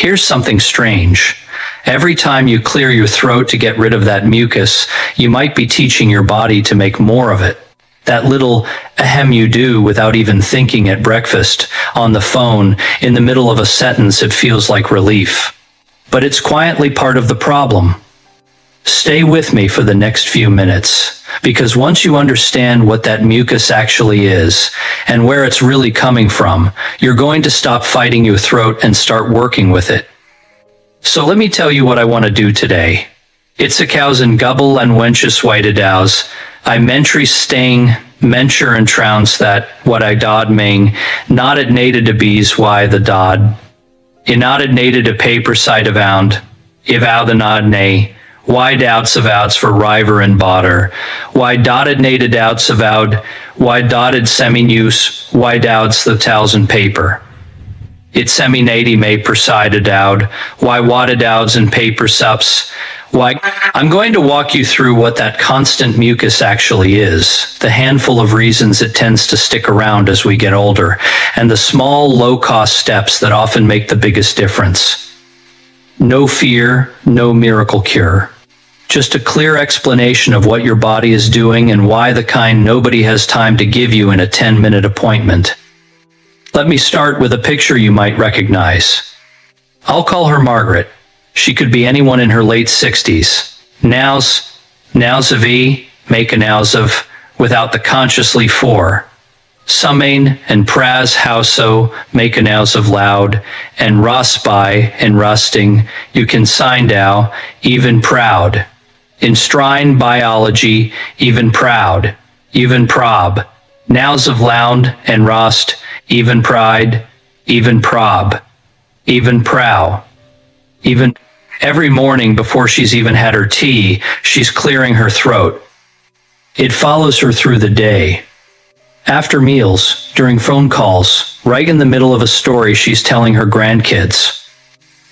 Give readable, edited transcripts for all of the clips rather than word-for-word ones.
Here's something strange. Every time you clear your throat to get rid of that mucus, you might be teaching your body to make more of it. That little ahem you do without even thinking at breakfast, on the phone, in the middle of a sentence, it feels like relief. But it's quietly part of the problem. Stay with me for the next few minutes, because once you understand what that mucus actually is and where it's really coming from, you're going to stop fighting your throat and start working with it. So let me tell you what I want to do today. It's a cowsen gubbel and wenches whited ows. I mentry sting, menture and trounce that what I dod ming, not at nated to bees why the dod. Inotted nated to paper side of ound, if out the nod nay. Why doubts of outs for river and botter? Why dotted nated outs of out? Why dotted semi-news? Why doubts the thousand paper? It semi-nady may presided out. Why wadded outs and paper sups? Why? I'm going to walk you through what that constant mucus actually is, the handful of reasons it tends to stick around as we get older, and the small, low-cost steps that often make the biggest difference. No fear, no miracle cure. Just a clear explanation of what your body is doing and why the kind nobody has time to give you in a 10-minute appointment. Let me start with a picture you might recognize. I'll call her Margaret. She could be anyone in her late 60s. Nows of E, make a nows of, without the consciously for. Sumain and praz howso, make a nows of loud, and rus by and rusting, you can sign dow, even proud. In strine biology, even proud, even prob. Nows of lound and rust, even pride, even prob, even prow, even. Every morning before she's even had her tea, she's clearing her throat. It follows her through the day. After meals, during phone calls, right in the middle of a story she's telling her grandkids.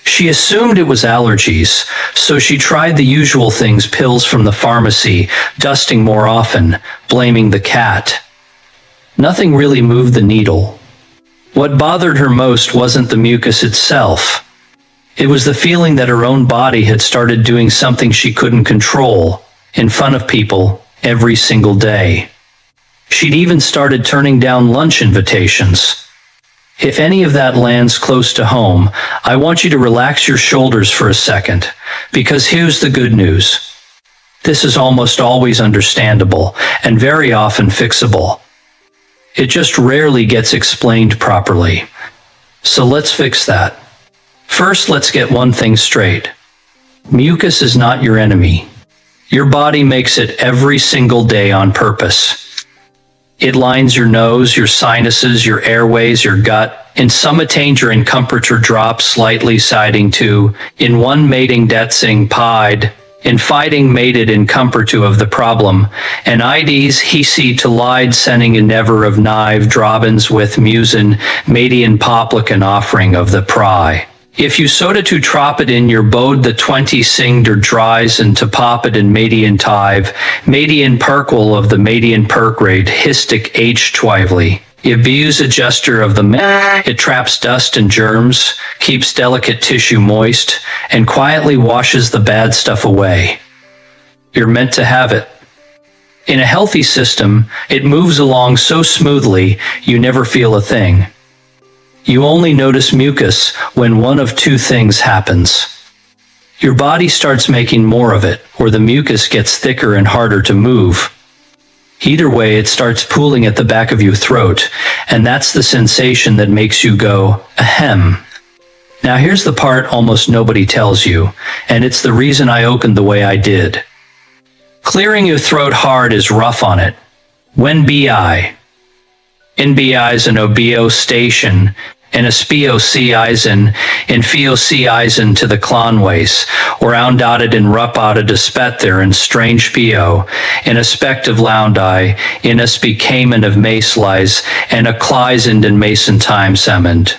She assumed it was allergies, so she tried the usual things, pills from the pharmacy, dusting more often, blaming the cat. Nothing really moved the needle. What bothered her most wasn't the mucus itself. It was the feeling that her own body had started doing something she couldn't control, in front of people, every single day. She'd even started turning down lunch invitations. If any of that lands close to home, I want you to relax your shoulders for a second, because here's the good news. This is almost always understandable, and very often fixable. It just rarely gets explained properly. So let's fix that. First, let's get one thing straight. Mucus is not your enemy. Your body makes it every single day on purpose. It lines your nose, your sinuses, your airways, your gut. In some attanger and comforter drop slightly siding to, in one mating detzing pied, in fighting mated in comfortu of the problem, and ides he see to lied sending a never of knive drobins with musin, madian poplican offering of the pry. If you soda to trop it in your bode the 20 singed or dries and to pop it in Madian tive, Madian perquel of the Madian pergrade histic H twively. Abuse adjuster of the it traps dust and germs, keeps delicate tissue moist, and quietly washes the bad stuff away. You're meant to have it. In a healthy system, it moves along so smoothly, you never feel a thing. You only notice mucus when one of two things happens. Your body starts making more of it, or the mucus gets thicker and harder to move. Either way, it starts pooling at the back of your throat, and that's the sensation that makes you go, ahem. Now here's the part almost nobody tells you, and it's the reason I opened the way I did. Clearing your throat hard is rough on it. When bi. In bi's an obio station, in a spio eisen, in fio eisen to the clonways, or oundotted and rupotted a spet there in strange pio, in a spect of loundai, in a specamen of mace lies, and a clizend and mason time semend.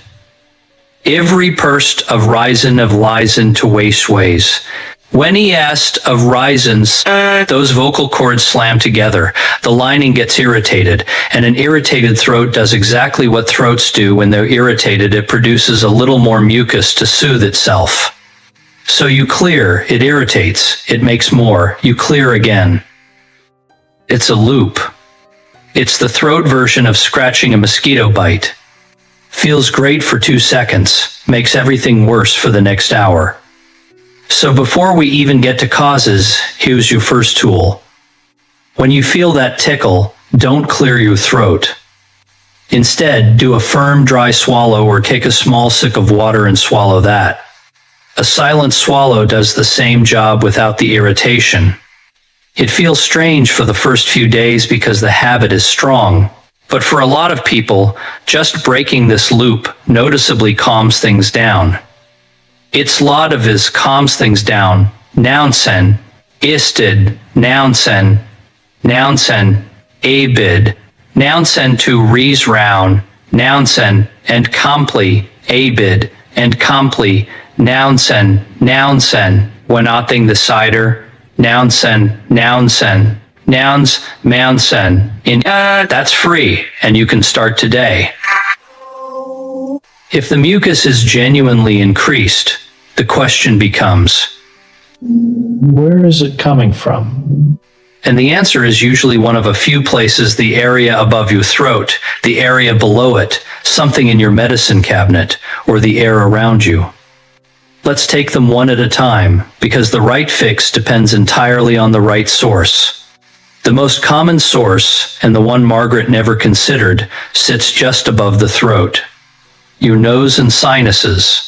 Every purst of risen of lisen to waste ways, When he asked of reasons, those vocal cords slam together, the lining gets irritated, and an irritated throat does exactly what throats do when they're irritated. It produces a little more mucus to soothe itself. So you clear, it irritates, it makes more, you clear again. It's a loop. It's the throat version of scratching a mosquito bite. Feels great for 2 seconds, makes everything worse for the next hour. So before we even get to causes, here's your first tool. When you feel that tickle, don't clear your throat. Instead, do a firm dry swallow or take a small sip of water and swallow that. A silent swallow does the same job without the irritation. It feels strange for the first few days because the habit is strong, but for a lot of people, just breaking this loop noticeably calms things down. It's ladavis calms things down. Nounsen, istid, nounsen, abid, nounsen to rees round, nounsen, and compli, abid, and compli, nounsen, wanating the cider, nounsen, nouns, mounsen. That's free, and you can start today. If the mucus is genuinely increased, the question becomes, where is it coming from? And the answer is usually one of a few places: the area above your throat, the area below it, something in your medicine cabinet, or the air around you. Let's take them one at a time, because the right fix depends entirely on the right source. The most common source, and the one Margaret never considered, sits just above the throat. Your nose and sinuses.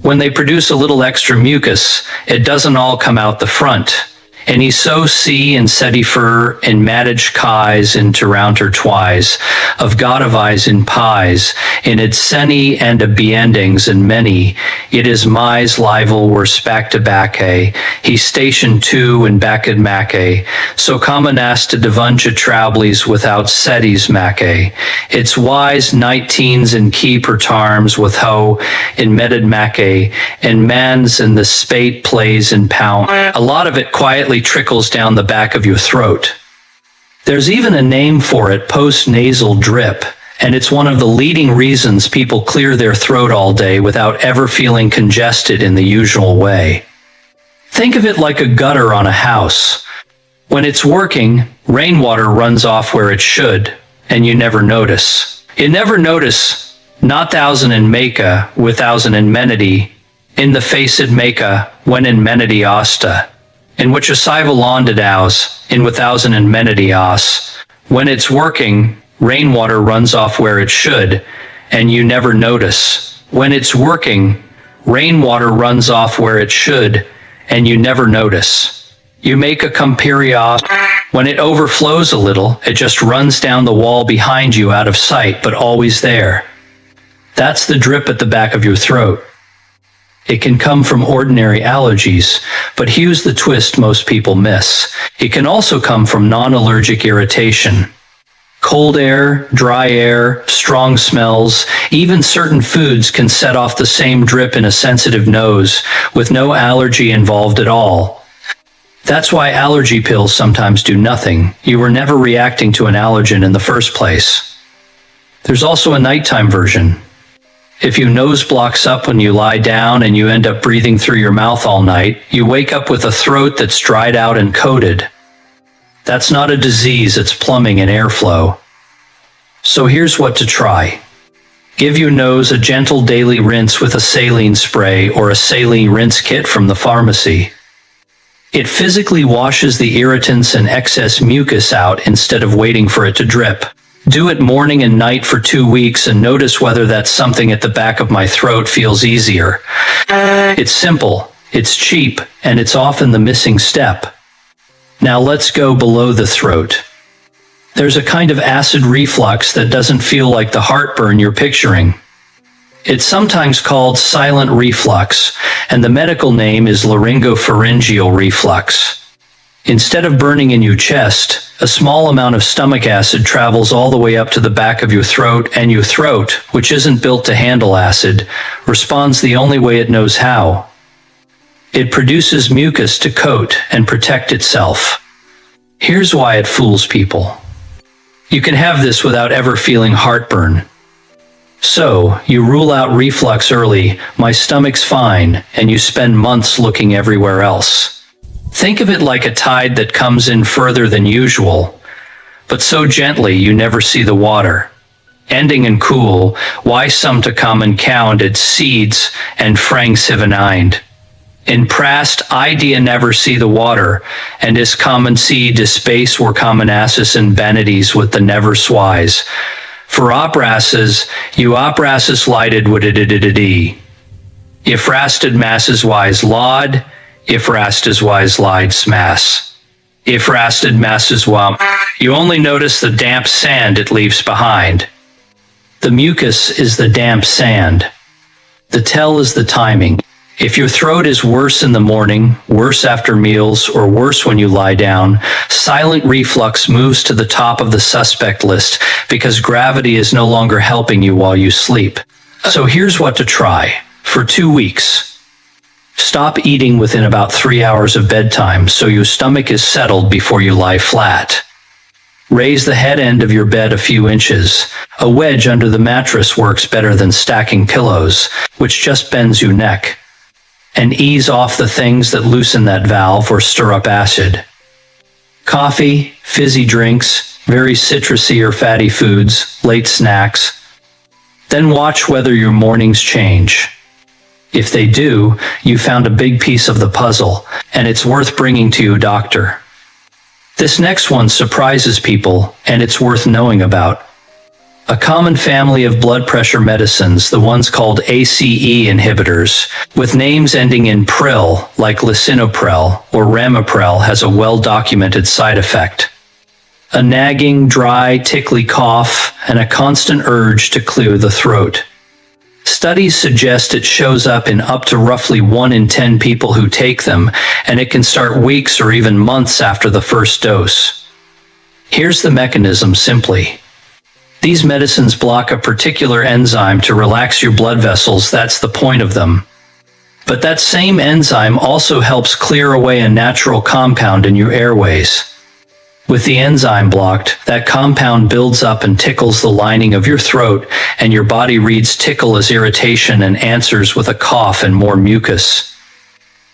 When they produce a little extra mucus, it doesn't all come out the front. Any so see and sedifer in matage kais in Toronter twice, of godavais in pies, in idseni and a beendings and many, it is mais livel were spac to backe, he station two and backed macke, so commonas to devunja trablies without setis macke, it's wise 19s and key per tarms with ho in medid macke, and mans in the spate plays in pound. A lot of it quietly trickles down the back of your throat. There's even a name for it, post-nasal drip, and it's one of the leading reasons people clear their throat all day without ever feeling congested in the usual way. Think of it like a gutter on a house. When it's working, rainwater runs off where it should, and you never notice. You never notice, not thousand in Mecca, with thousand in Menity, in the faced Mecca, when in Menity Asta. In which a sivalondidaus, in withousand and menedios. When it's working, rainwater runs off where it should, and you never notice. When it's working, rainwater runs off where it should, and you never notice. You make a comperios. When it overflows a little, it just runs down the wall behind you out of sight, but always there. That's the drip at the back of your throat. It can come from ordinary allergies, but here's the twist most people miss. It can also come from non-allergic irritation. Cold air, dry air, strong smells, even certain foods can set off the same drip in a sensitive nose, with no allergy involved at all. That's why allergy pills sometimes do nothing. You were never reacting to an allergen in the first place. There's also a nighttime version. If your nose blocks up when you lie down and you end up breathing through your mouth all night, you wake up with a throat that's dried out and coated. That's not a disease, it's plumbing and airflow. So here's what to try. Give your nose a gentle daily rinse with a saline spray or a saline rinse kit from the pharmacy. It physically washes the irritants and excess mucus out instead of waiting for it to drip. Do it morning and night for 2 weeks and notice whether that something at the back of my throat feels easier. It's simple, it's cheap, and it's often the missing step. Now let's go below the throat. There's a kind of acid reflux that doesn't feel like the heartburn you're picturing. It's sometimes called silent reflux, and the medical name is laryngopharyngeal reflux. Instead of burning in your chest, a small amount of stomach acid travels all the way up to the back of your throat, and your throat, which isn't built to handle acid, responds the only way it knows how. It produces mucus to coat and protect itself. Here's why it fools people. You can have this without ever feeling heartburn. So, you rule out reflux early, my stomach's fine, and you spend months looking everywhere else. Think of it like a tide that comes in further than usual, but so gently you never see the water. Ending in cool, why some to come and count its seeds and franks hiveneind. In prast idea never see the water, and is common see de space were common asses and vanities with the never swise. For oprasses, you oprasses lighted would it. If rasted masses wise laud, if rastas wise lied smass. If rasted masses wam, you only notice the damp sand it leaves behind. The mucus is the damp sand. The tell is the timing. If your throat is worse in the morning, worse after meals, or worse when you lie down, silent reflux moves to the top of the suspect list because gravity is no longer helping you while you sleep. So here's what to try. For 2 weeks. Stop eating within about 3 hours of bedtime so your stomach is settled before you lie flat. Raise the head end of your bed a few inches. A wedge under the mattress works better than stacking pillows, which just bends your neck. And ease off the things that loosen that valve or stir up acid. Coffee, fizzy drinks, very citrusy or fatty foods, late snacks. Then watch whether your mornings change. If they do, you found a big piece of the puzzle, and it's worth bringing to your doctor. This next one surprises people, and it's worth knowing about. A common family of blood pressure medicines, the ones called ACE inhibitors, with names ending in pril, like lisinopril or ramipril, has a well-documented side effect. A nagging, dry, tickly cough, and a constant urge to clear the throat. Studies suggest it shows up in up to roughly 1 in 10 people who take them, and it can start weeks or even months after the first dose. Here's the mechanism simply. These medicines block a particular enzyme to relax your blood vessels, that's the point of them. But that same enzyme also helps clear away a natural compound in your airways. With the enzyme blocked, that compound builds up and tickles the lining of your throat, and your body reads tickle as irritation and answers with a cough and more mucus.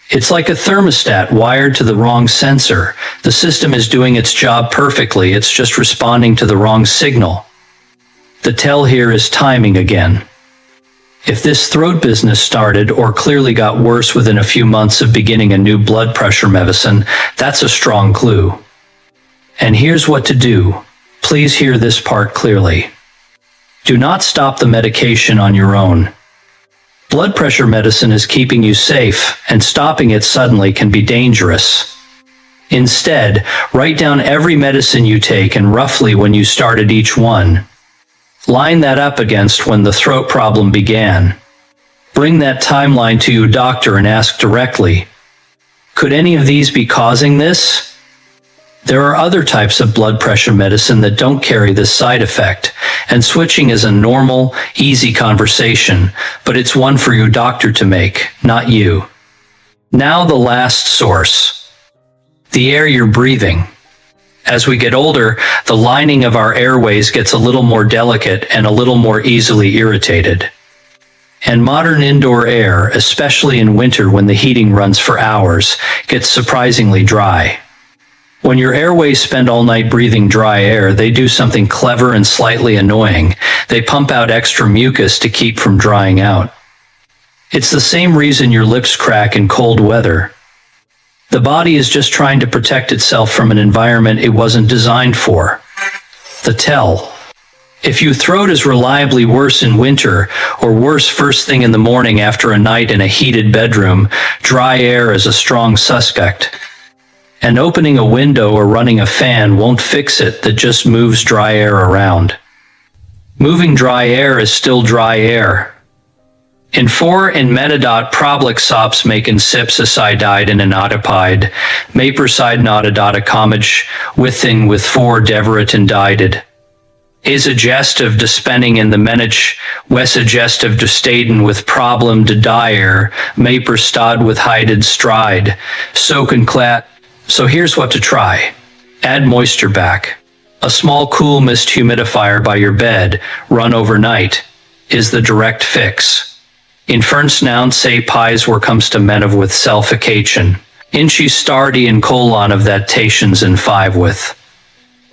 It's like a thermostat wired to the wrong sensor. The system is doing its job perfectly, it's just responding to the wrong signal. The tell here is timing again. If this throat business started or clearly got worse within a few months of beginning a new blood pressure medicine, that's a strong clue. And here's what to do. Please hear this part clearly. Do not stop the medication on your own. Blood pressure medicine is keeping you safe, and stopping it suddenly can be dangerous. Instead, write down every medicine you take and roughly when you started each one. Line that up against when the throat problem began. Bring that timeline to your doctor and ask directly, could any of these be causing this? There are other types of blood pressure medicine that don't carry this side effect, and switching is a normal, easy conversation, but it's one for your doctor to make, not you. Now the last source. The air you're breathing. As we get older, the lining of our airways gets a little more delicate and a little more easily irritated. And modern indoor air, especially in winter when the heating runs for hours, gets surprisingly dry. When your airways spend all night breathing dry air, they do something clever and slightly annoying. They pump out extra mucus to keep from drying out. It's the same reason your lips crack in cold weather. The body is just trying to protect itself from an environment it wasn't designed for. The tell. If your throat is reliably worse in winter, or worse first thing in the morning after a night in a heated bedroom, dry air is a strong suspect. And opening a window or running a fan won't fix it, that just moves dry air around. Moving dry air is still dry air. In 4 in metadot problexops maken sepsicide in anotipide, maperside notadata comage, withing with 4 deverit indicted. is adgestive de spenning in the menich, wes adgestive de staden with problem de dire, maper stad with hided stride, soken clat. So here's what to try. Add moisture back. A small cool mist humidifier by your bed, run overnight, is the direct fix. In Fernst say pies where comes to men of with selfication. Inchi stardy and colon of that tations and five with.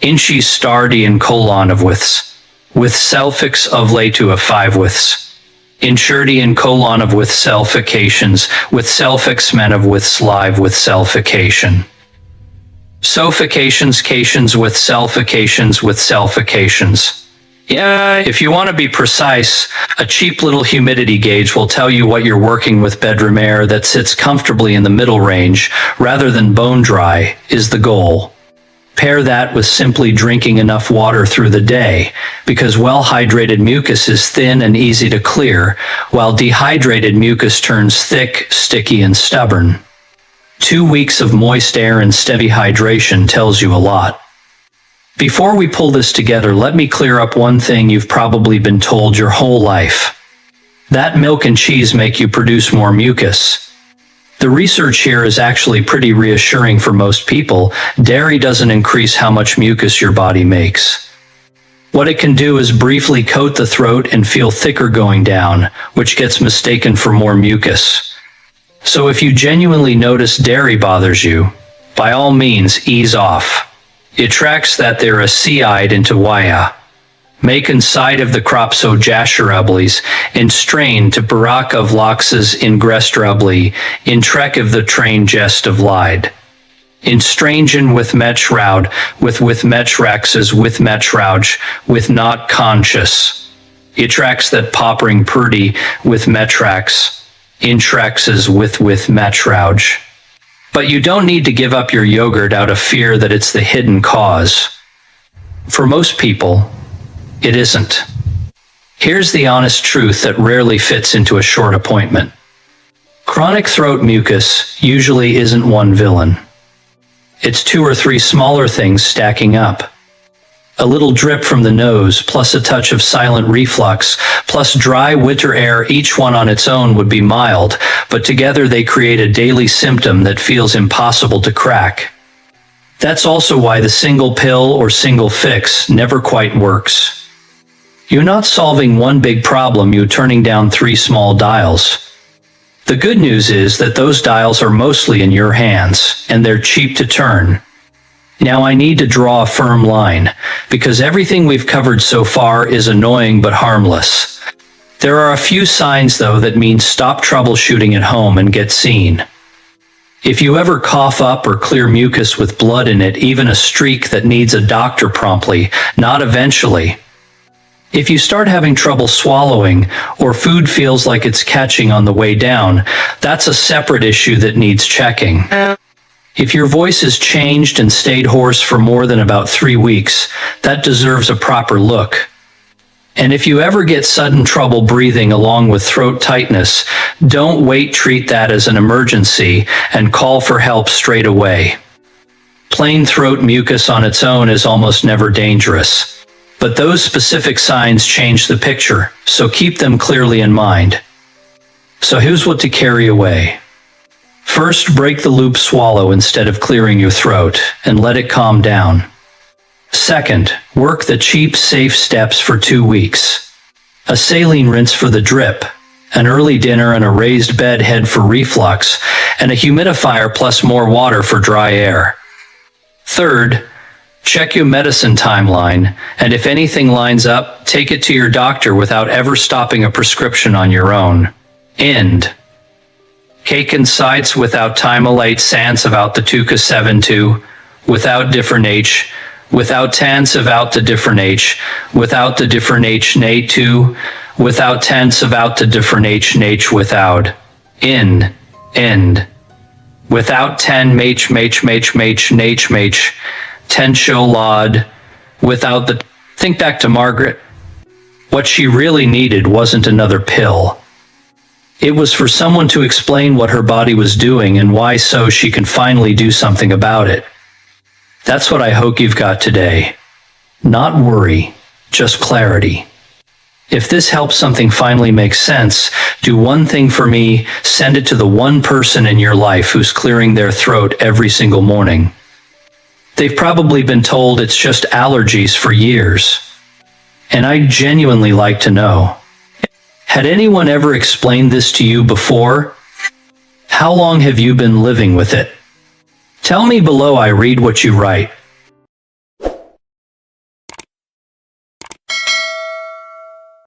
Inchi stardy and colon of withs. With selfix of lay to a five withs. Insurdy and colon of with selfications, with selfix men of with live with selfication. Sophications with selfications. Yeah, if you want to be precise, a cheap little humidity gauge will tell you what you're working with. Bedroom air that sits comfortably in the middle range, rather than bone dry, is the goal. Pair that with simply drinking enough water through the day, because well-hydrated mucus is thin and easy to clear, while dehydrated mucus turns thick, sticky, and stubborn. 2 weeks of moist air and steady hydration tells you a lot. Before we pull this together, let me clear up one thing you've probably been told your whole life. That milk and cheese make you produce more mucus. The research here is actually pretty reassuring for most people. Dairy doesn't increase how much mucus your body makes. What it can do is briefly coat the throat and feel thicker going down, which gets mistaken for more mucus. So if you genuinely notice dairy bothers you, by all means ease off. It tracks that there a seide into waya. Make inside of the crop so jasherablis, in strain to barak of loxes ingrestrably, in trek of the train jest of lied. In strangen with metshroud, with metchraxes with metchrouch, with not conscious. It tracks that poppering purdy with metrax. Intraxes with metrouch. But you don't need to give up your yogurt out of fear that it's the hidden cause. For most people, it isn't. Here's the honest truth that rarely fits into a short appointment. Chronic throat mucus usually isn't one villain. It's 2 or 3 smaller things stacking up. A little drip from the nose, plus a touch of silent reflux, plus dry winter air, each one on its own would be mild, but together they create a daily symptom that feels impossible to crack. That's also why the single pill or single fix never quite works. You're not solving one big problem, you're turning down 3 small dials. The good news is that those dials are mostly in your hands, and they're cheap to turn. Now I need to draw a firm line, because everything we've covered so far is annoying but harmless. There are a few signs though that mean stop troubleshooting at home and get seen. If you ever cough up or clear mucus with blood in it, even a streak that needs a doctor promptly, not eventually. If you start having trouble swallowing, or food feels like it's catching on the way down, that's a separate issue that needs checking. If your voice has changed and stayed hoarse for more than about 3 weeks, that deserves a proper look. And if you ever get sudden trouble breathing along with throat tightness, don't wait, treat that as an emergency and call for help straight away. Plain throat mucus on its own is almost never dangerous, but those specific signs change the picture, so keep them clearly in mind. So here's what to carry away. First, break the loop, swallow instead of clearing your throat, and let it calm down. Second, work the cheap, safe steps for 2 weeks. A saline rinse for the drip, an early dinner and a raised bed head for reflux, and a humidifier plus more water for dry air. Third, check your medicine timeline, and if anything lines up, take it to your doctor without ever stopping a prescription on your own. End. Cake and sites without timelate sans about the tuka 7-2, without different H, without tans about the different H, without the different H nay 2, without tans about the different H nach without, in, end, without 10 mach nach mach, 10 sholad, without the, think back to Margaret. What she really needed wasn't another pill. It was for someone to explain what her body was doing and why, so she can finally do something about it. That's what I hope you've got today. Not worry, just clarity. If this helps something finally make sense, do one thing for me, send it to the one person in your life who's clearing their throat every single morning. They've probably been told it's just allergies for years. And I'd genuinely like to know. Had anyone ever explained this to you before? How long have you been living with it? Tell me below. I read what you write.